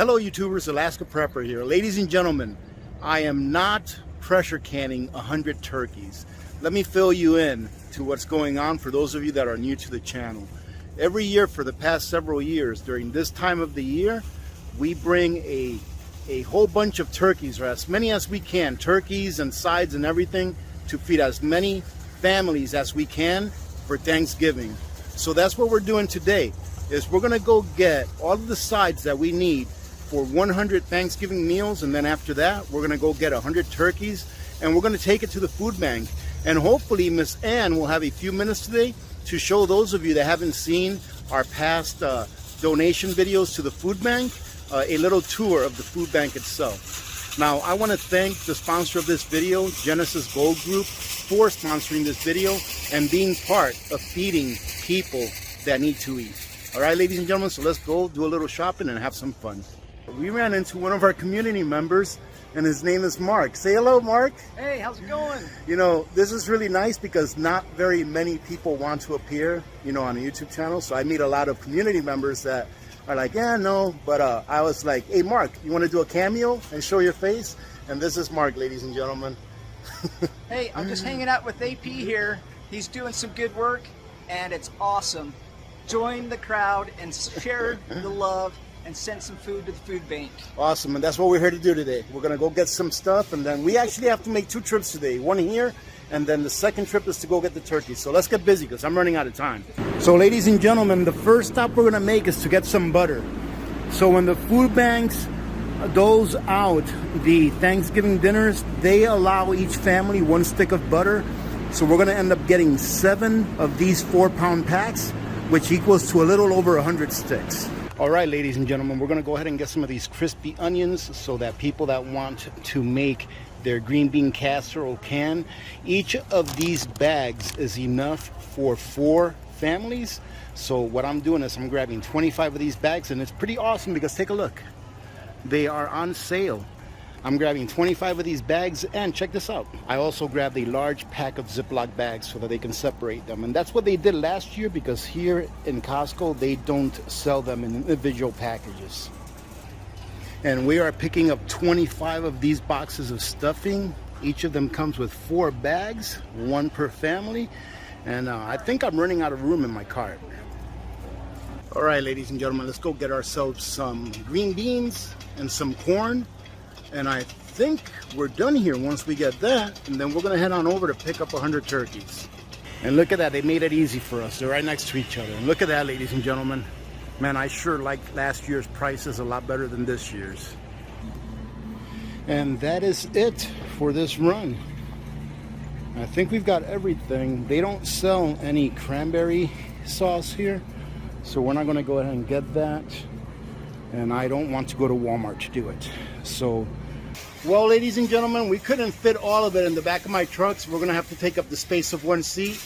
Hello YouTubers, Alaska Prepper here. Ladies and gentlemen, I am not pressure canning 100 turkeys. Let me fill you in to what's going on for those of you that are new to the channel. Every year for the past several years, during this time of the year, we bring a whole bunch of turkeys, or as many as we can, turkeys and sides and everything, to feed as many families as we can for Thanksgiving. So that's what we're doing today, is we're gonna go get all of the sides that we need for 100 Thanksgiving meals, and then after that we're gonna go get 100 turkeys and we're gonna take it to the food bank. And hopefully Miss Ann will have a few minutes today to show those of you that haven't seen our past donation videos to the food bank, a little tour of the food bank itself. Now I want to thank the sponsor of this video, Genesis Gold Group, for sponsoring this video and being part of feeding people that need to eat. All right, ladies and gentlemen, so let's go do a little shopping and have some fun. We ran into one of our community members, and his name is Mark. Say hello, Mark. Hey, how's it going? You know, this is really nice because not very many people want to appear, you know, on a YouTube channel. So I meet a lot of community members that are like, yeah, no. But I was like, hey, Mark, you want to do a cameo and show your face? And this is Mark, ladies and gentlemen. Hey, I'm just hanging out with AP here. He's doing some good work, and it's awesome. Join the crowd and share the love and send some food to the food bank. Awesome, and that's what we're here to do today. We're gonna go get some stuff, and then we actually have to make 2 trips today. One here, and then the second trip is to go get the turkey. So let's get busy because I'm running out of time. So ladies and gentlemen, the first stop we're gonna make is to get some butter. So when the food banks doles out the Thanksgiving dinners, they allow each family 1 stick of butter. So we're gonna end up getting 7 of these 4-pound packs, which equals to a little over 100 sticks. All right, ladies and gentlemen, we're gonna go ahead and get some of these crispy onions so that people that want to make their green bean casserole can. Each of these bags is enough for 4 families. So what I'm doing is I'm grabbing 25 of these bags, and it's pretty awesome because take a look. They are on sale. I'm grabbing 25 of these bags, and check this out. I also grabbed a large pack of Ziploc bags so that they can separate them. And that's what they did last year because here in Costco, they don't sell them in individual packages. And we are picking up 25 of these boxes of stuffing. Each of them comes with 4 bags, 1 per family. And I think I'm running out of room in my cart. All right, ladies and gentlemen, let's go get ourselves some green beans and some corn. And I think we're done here once we get that, and then we're gonna head on over to pick up 100 turkeys. And look at that, they made it easy for us. They're right next to each other. And look at that, ladies and gentlemen. Man, I sure like last year's prices a lot better than this year's. And that is it for this run. I think we've got everything. They don't sell any cranberry sauce here, so we're not gonna go ahead and get that. And I don't want to go to Walmart to do it. So, well, ladies and gentlemen, we couldn't fit all of it in the back of my truck, so we're gonna have to take up the space of 1 seat,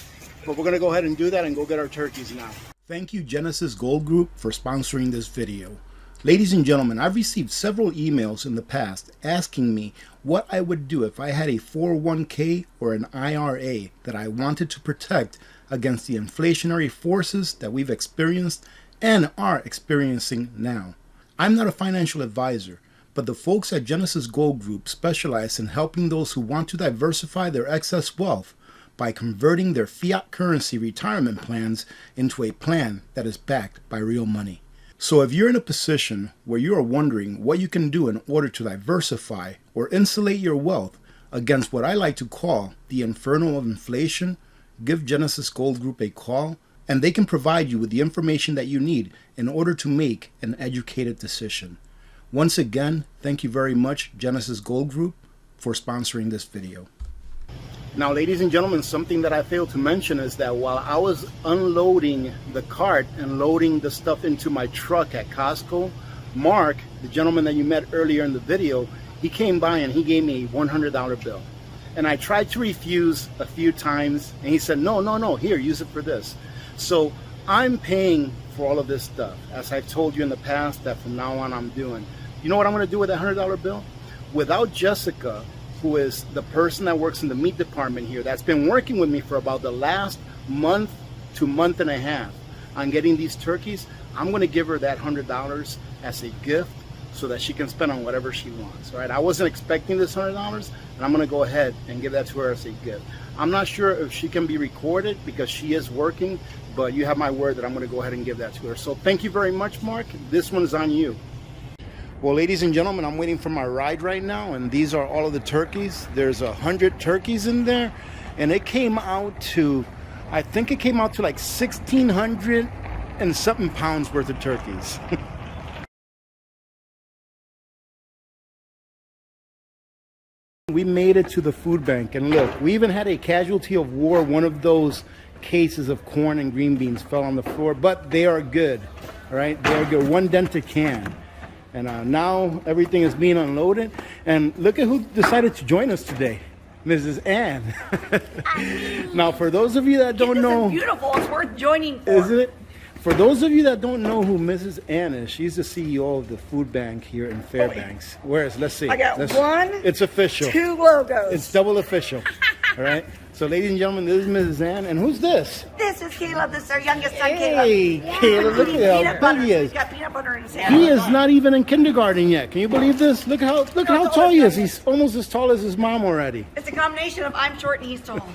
but we're gonna go ahead and do that and go get our turkeys now. Thank you, Genesis Gold Group, for sponsoring this video. Ladies and gentlemen, I've received several emails in the past asking me what I would do if I had a 401k or an IRA that I wanted to protect against the inflationary forces that we've experienced and are experiencing now. I'm not a financial advisor, but the folks at Genesis Gold Group specialize in helping those who want to diversify their excess wealth by converting their fiat currency retirement plans into a plan that is backed by real money. So if you're in a position where you are wondering what you can do in order to diversify or insulate your wealth against what I like to call the inferno of inflation, give Genesis Gold Group a call, and they can provide you with the information that you need in order to make an educated decision. Once again, thank you very much, Genesis Gold Group, for sponsoring this video. Now, ladies and gentlemen, something that I failed to mention is that while I was unloading the cart and loading the stuff into my truck at Costco, Mark, the gentleman that you met earlier in the video, he came by and he gave me a $100 bill. And I tried to refuse a few times, and he said, no, here, use it for this. So I'm paying for all of this stuff, as I've told you in the past that from now on I'm doing. You know what I'm gonna do with that $100 bill? Without Jessica, who is the person that works in the meat department here, that's been working with me for about the last month to month and a half on getting these turkeys, I'm gonna give her that $100 as a gift so that she can spend on whatever she wants. Right? I wasn't expecting this $100, and I'm gonna go ahead and give that to her as a gift. I'm not sure if she can be recorded because she is working, but you have my word that I'm gonna go ahead and give that to her. So thank you very much, Mark. This one is on you. Well, ladies and gentlemen, I'm waiting for my ride right now, and these are all of the turkeys. There's 100 turkeys in there, and it came out to, I think it came out to like 1,600 and something pounds worth of turkeys. We made it to the food bank, and look, we even had a casualty of war. One of those cases of corn and green beans fell on the floor, but they are good, all right? They are good, one dented can. And now everything is being unloaded. And look at who decided to join us today, Mrs. Ann. Now, for those of you that don't know, beautiful. It's worth joining for. Isn't it? For those of you that don't know who Mrs. Ann is, she's the CEO of the food bank here in Fairbanks. Where's? Let's see. I got one. It's official. 2 logos. It's double official. All right. So, ladies and gentlemen, this is Mrs. Ann, and who's this? This is Caleb. This is our youngest son, Hey, Caleb. Caleb, look at how big he is. He's got peanut butter in his hand. He is not even in kindergarten yet. Can you believe this? Look how tall he is. He's almost as tall as his mom already. It's a combination of I'm short and he's tall.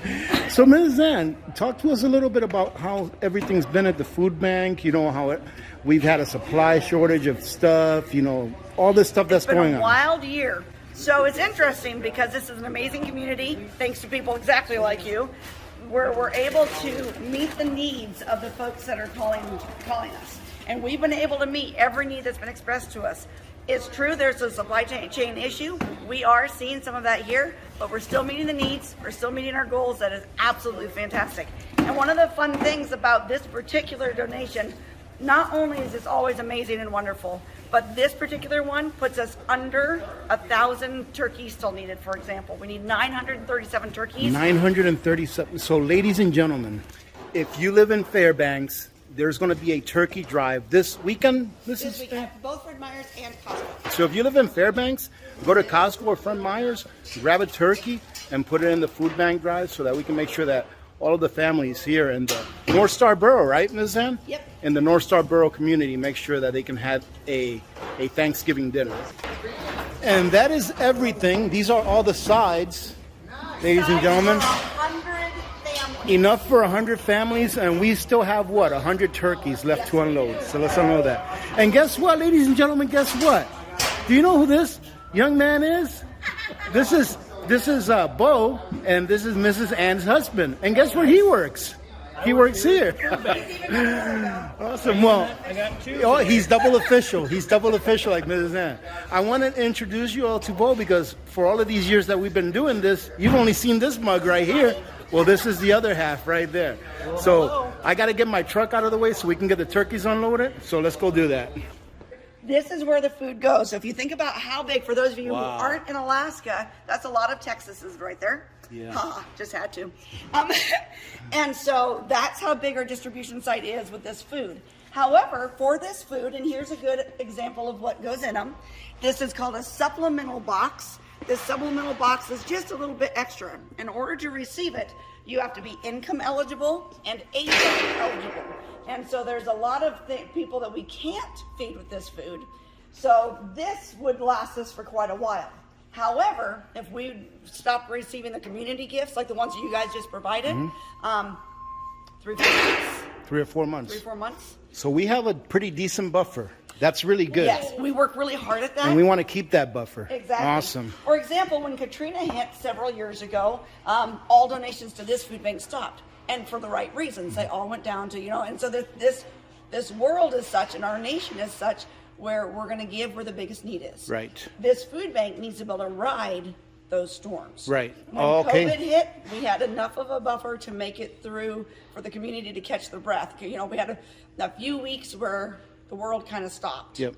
So, Mrs. Ann, talk to us a little bit about how everything's been at the food bank. You know, how we've had a supply shortage of stuff, you know, all this stuff that's going on. It's been a wild year. So it's interesting because this is an amazing community, thanks to people exactly like you, where we're able to meet the needs of the folks that are calling us. And we've been able to meet every need that's been expressed to us. It's true there's a supply chain issue. We are seeing some of that here, but we're still meeting the needs. We're still meeting our goals. That is absolutely fantastic. And one of the fun things about this particular donation, not only is this always amazing and wonderful, but this particular one puts us under 1,000 turkeys still needed, for example. We need 937 turkeys. 937. So, ladies and gentlemen, if you live in Fairbanks, there's going to be a turkey drive this weekend. This weekend, both Fred Meyer's and Costco. So if you live in Fairbanks, go to Costco or Fred Meyer's, grab a turkey and put it in the food bank drive so that we can make sure that all of the families here in the North Star Borough, right, Ms. Ann? Yep. In the North Star Borough community, make sure that they can have a Thanksgiving dinner. And that is everything. These are all the sides, ladies and gentlemen. 100 families. Enough for 100 families, and we still have, what, 100 turkeys left to unload. So let's unload that. And guess what, ladies and gentlemen, guess what? Do you know who this young man is? This is Bo, and this is Mrs. Ann's husband. And guess where he works? He works here. Awesome. Well, oh, he's double official. He's double official like Mrs. Ann. I want to introduce you all to Bo because for all of these years that we've been doing this, you've only seen this mug right here. Well, this is the other half right there. So I got to get my truck out of the way so we can get the turkeys unloaded. So let's go do that. This is where the food goes. So if you think about how big, for those of you who aren't in Alaska, that's a lot of Texases right there. Yeah. Just had to. And so that's how big our distribution site is with this food. However, for this food, and here's a good example of what goes in them, this is called a supplemental box. This supplemental box is just a little bit extra. In order to receive it, you have to be income eligible and age eligible. And so there's a lot of people that we can't feed with this food. So this would last us for quite a while. However, if we stop receiving the community gifts like the ones that you guys just provided, 3 or 4 months. 3 or 4 months. So we have a pretty decent buffer. That's really good. Yes, we work really hard at that. And we want to keep that buffer. Exactly. Awesome. For example, when Katrina hit several years ago, all donations to this food bank stopped. And for the right reasons. They all went down to, and so this world is such, and our nation is such, where we're going to give where the biggest need is. Right. This food bank needs to be able to ride those storms. Right. When COVID hit, we had enough of a buffer to make it through for the community to catch their breath. We had a few weeks where the world kind of stopped. Yep.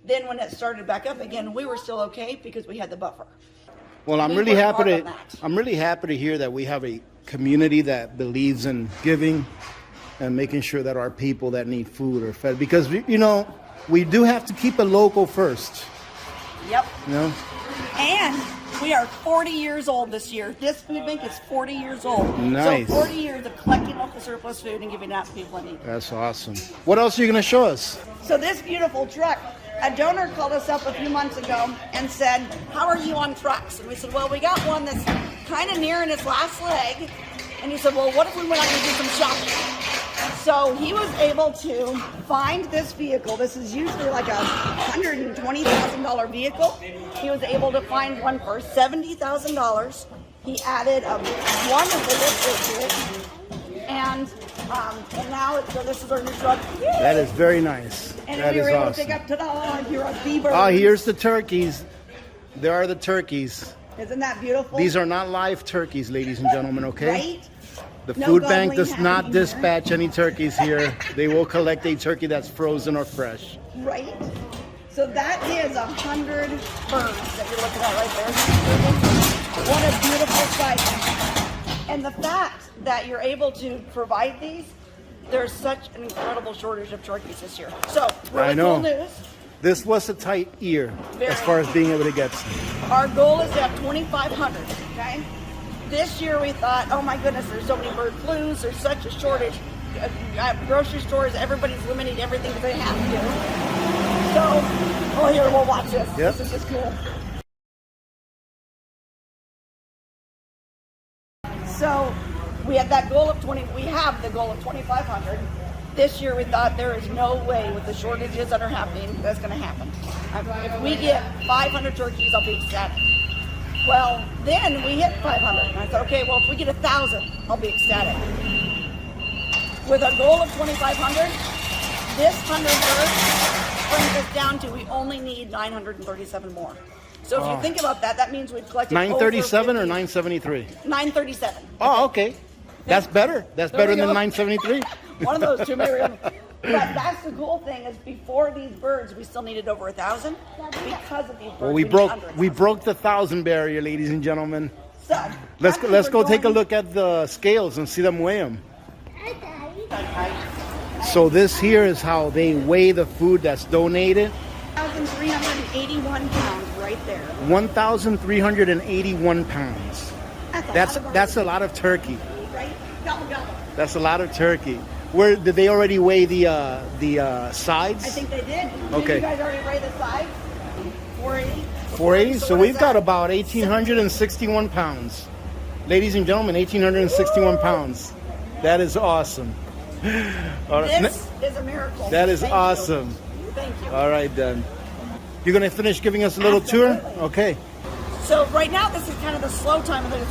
Then when it started back up again, we were still okay because we had the buffer. Well, I'm really happy to hear that we have a community that believes in giving and making sure that our people that need food are fed, because we do have to keep it local first. Yep. And we are 40 years old this year. This food bank is 40 years old. Nice. So 40 years of collecting local surplus food and giving out to people in need. That's awesome. What else are you going to show us? So this beautiful truck, a donor called us up a few months ago and said, how are you on trucks? And we said, well, we got one that's kind of nearing its last leg. And he said, well, what if we went out and do some shopping? So he was able to find this vehicle. This is usually like a $120,000 vehicle. He was able to find one for $70,000. He added one of the lifts to it. And now so this is our new truck. Yay! That is very nice. And that we is were able awesome. to pick up, ta-da, here are beavers. Oh, here's the turkeys. There are the turkeys. Isn't that beautiful? These are not live turkeys, ladies and gentlemen, okay? Right? The No food bank gobbling does not happening here. dispatch any turkeys here. They will collect a turkey that's frozen or fresh. Right? So that is 100 birds that you're looking at right there. What a beautiful sight. And the fact that you're able to provide these, there's such an incredible shortage of turkeys this year. So, really I know. cool news. This was a tight year Very. as far as being able to get some. Our goal is to have 2,500, okay? This year we thought, oh my goodness, there's so many bird flus, there's such a shortage. At grocery stores, everybody's limiting everything that they have to do. So, oh here, we'll watch this. Yep. This is just cool. So, we had that goal of we have the goal of 2,500. This year we thought there is no way with the shortages that are happening that's going to happen. If we get 500 turkeys, I'll be ecstatic. Well, then we hit 500. And I thought, okay, well, if we get 1,000, I'll be ecstatic. With a goal of 2,500, this 100 birds brings us down to we only need 937 more. So if you think about that, that means we've collected 937 over or 50 973? 937. Oh, okay. That's better. That's There better we than go. 973. One of those two, maybe. But that's the cool thing is before these birds, we still needed over 1,000 because of these birds. Well, we need under broke 1,000. the 1,000 barrier, ladies and gentlemen. So, Let's actually, let's we're go take a going- look at the scales and see them weigh them. So this here is how they weigh the food that's donated. 1,381 pounds right there. 1,381 pounds. That's a lot of turkey. Right? Gobble, gobble. That's a lot of turkey. Where did they already weigh the sides? I think they did. Okay. Did you guys already weigh the sides? 480? 480. So what we've is got that? about 1,861 pounds. Ladies and gentlemen, 1,861 pounds. That is awesome. All right. This is a miracle. That is Thank you. awesome. Thank you. All right, then. You're going to finish giving us a little tour? Absolutely. Okay. So right now, this is kind of the slow time of the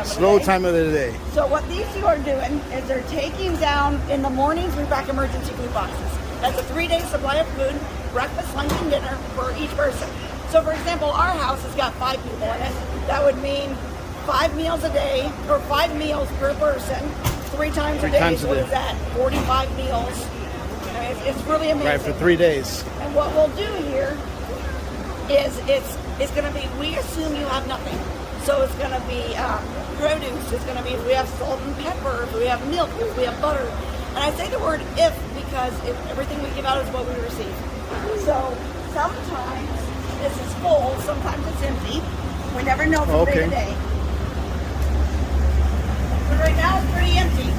Slow time of the day. So what these two are doing is they're taking down, in the mornings we pack emergency food boxes. That's a 3-day supply of food, breakfast, lunch, and dinner for each person. So for example, our house has got 5 people in it. That would mean 5 meals a day, or 5 meals per person, 3 times a day. So what is that? 45 meals. It's really amazing. Right, for 3 days. And what we'll do here is it's going to be, we assume you have nothing. So it's going to be produce. It's going to be if we have salt and pepper, if we have milk, if we have butter. And I say the word if because everything we give out is what we receive. So sometimes this is full, sometimes it's empty. We never know from day to day. But right now it's pretty empty.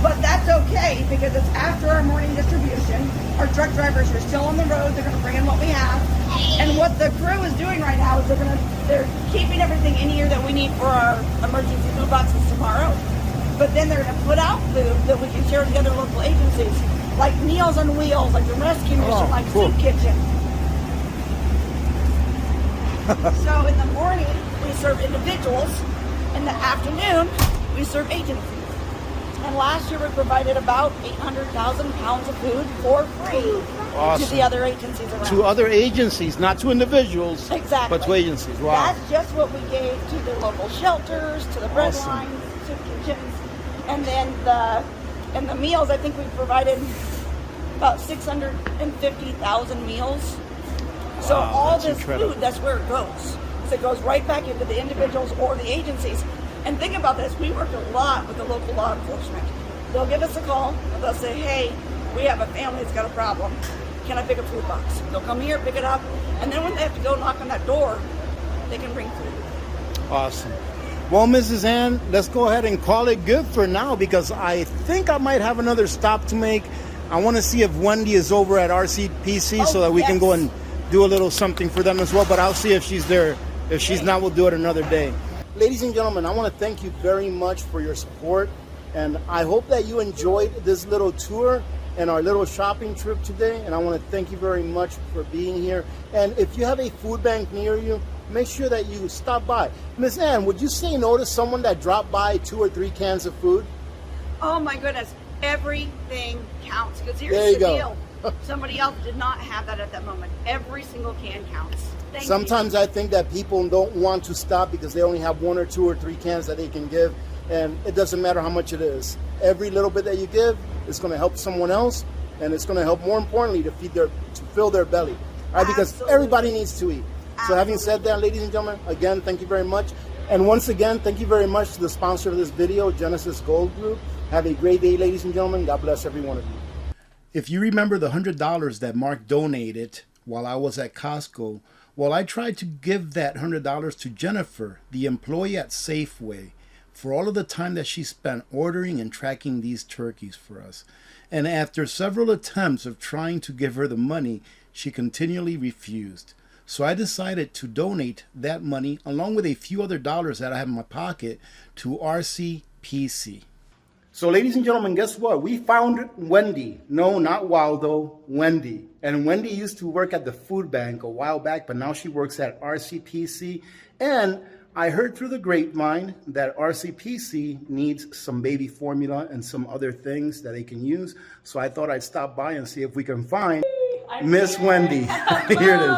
But that's okay because it's after our morning distribution. Our truck drivers are still on the road. They're going to bring in what we have. And what the crew is doing right now is they're keeping everything in here that we need for our emergency food boxes tomorrow. But then they're going to put out food that we can share with other local agencies, like Meals on Wheels, like the Rescue Mission, like cool. Soup Kitchen. So in the morning, we serve individuals. In the afternoon, we serve agencies. And last year we provided about 800,000 pounds of food for free to the other agencies around. To other agencies, not to individuals, Exactly. but to agencies. Wow. That's just what we gave to the local shelters, to the bread Awesome. lines, soup kitchens, and then the meals. I think we provided about 650,000 meals. So Wow, all that's this incredible. food, that's where it goes. So it goes right back into the individuals or the agencies. And think about this, we work a lot with the local law enforcement. They'll give us a call, and they'll say, hey, we have a family that's got a problem. Can I pick a food box? They'll come here, pick it up, and then when they have to go knock on that door, they can bring food. Awesome. Well, Mrs. Ann, let's go ahead and call it good for now because I think I might have another stop to make. I want to see if Wendy is over at RCPC so that we can go and do a little something for them as well. But I'll see if she's there. If she's not, we'll do it another day. Ladies and gentlemen, I want to thank you very much for your support. And I hope that you enjoyed this little tour and our little shopping trip today. And I want to thank you very much for being here. And if you have a food bank near you, make sure that you stop by. Miss Ann, would you say no to someone that dropped by 2 or 3 cans of food? Oh my goodness, everything counts. Because There here's you the go. deal. Somebody else did not have that at that moment. Every single can counts. Thank you. Sometimes I think that people don't want to stop because they only have 1 or 2 or 3 cans that they can give. And it doesn't matter how much it is. Every little bit that you give is going to help someone else. And it's going to help, more importantly, to fill their belly. All right, because Absolutely. everybody needs to eat. So having said that, ladies and gentlemen, again, thank you very much. And once again, thank you very much to the sponsor of this video, Genesis Gold Group. Have a great day, ladies and gentlemen. God bless every one of you. If you remember the $100 that Mark donated while I was at Costco, well, I tried to give that $100 to Jennifer, the employee at Safeway, for all of the time that she spent ordering and tracking these turkeys for us. And after several attempts of trying to give her the money, she continually refused. So I decided to donate that money, along with a few other dollars that I have in my pocket, to RCPC. So ladies and gentlemen, guess what? We found Wendy. No, not Waldo, Wendy. And Wendy used to work at the food bank a while back, but now she works at RCPC. And I heard through the grapevine that RCPC needs some baby formula and some other things that they can use. So I thought I'd stop by and see if we can find Miss Wendy. Here it is.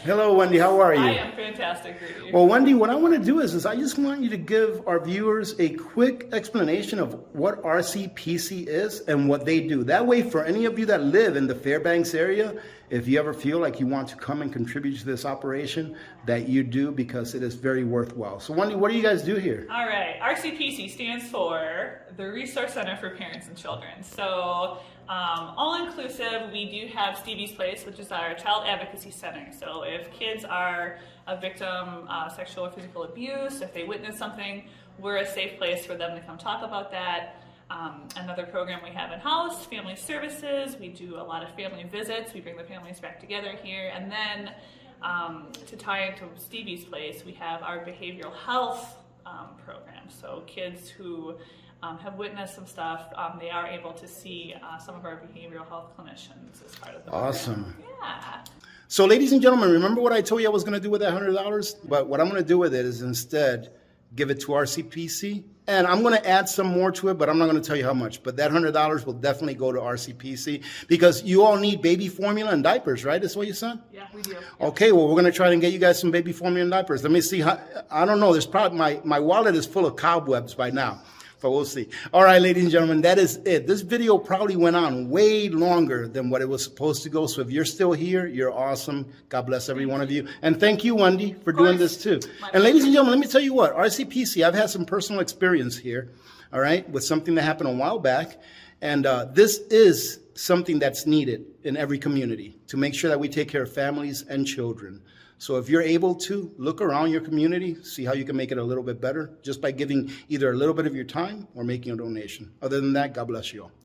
Hello, Wendy. How are you? I am fantastic. Thank you. Well, Wendy, what I want to do is I just want you to give our viewers a quick explanation of what RCPC is and what they do. That way, for any of you that live in the Fairbanks area, if you ever feel like you want to come and contribute to this operation, that you do, because it is very worthwhile. So, Wendy, what do you guys do here? All right. RCPC stands for the Resource Center for Parents and Children. So, all-inclusive, we do have Stevie's Place, which is our child advocacy center. So if kids are a victim of sexual or physical abuse, if they witness something, we're a safe place for them to come talk about that. Another program we have in-house, Family Services. We do a lot of family visits. We bring the families back together here. And then to tie into Stevie's Place, we have our behavioral health program. So kids who have witnessed some stuff, they are able to see some of our behavioral health clinicians as part of the Awesome. program. Yeah. So, ladies and gentlemen, remember what I told you I was going to do with that $100? But what I'm going to do with it is instead give it to RCPC. And I'm going to add some more to it, but I'm not going to tell you how much. But that $100 will definitely go to RCPC, because you all need baby formula and diapers, right? That's what you said? Yeah, we do. Okay, well, we're going to try and get you guys some baby formula and diapers. Let me see how, I don't know. There's probably, my wallet is full of cobwebs by now. But we'll see. All right, ladies and gentlemen, that is it. This video probably went on way longer than what it was supposed to go. So if you're still here, you're awesome. God bless every one of you. And thank you, Wendy, for doing this too. And ladies and gentlemen, let me tell you what, RCPC, I've had some personal experience here, all right, with something that happened a while back. And this is something that's needed in every community to make sure that we take care of families and children. So if you're able to, look around your community, see how you can make it a little bit better just by giving either a little bit of your time or making a donation. Other than that, God bless you all.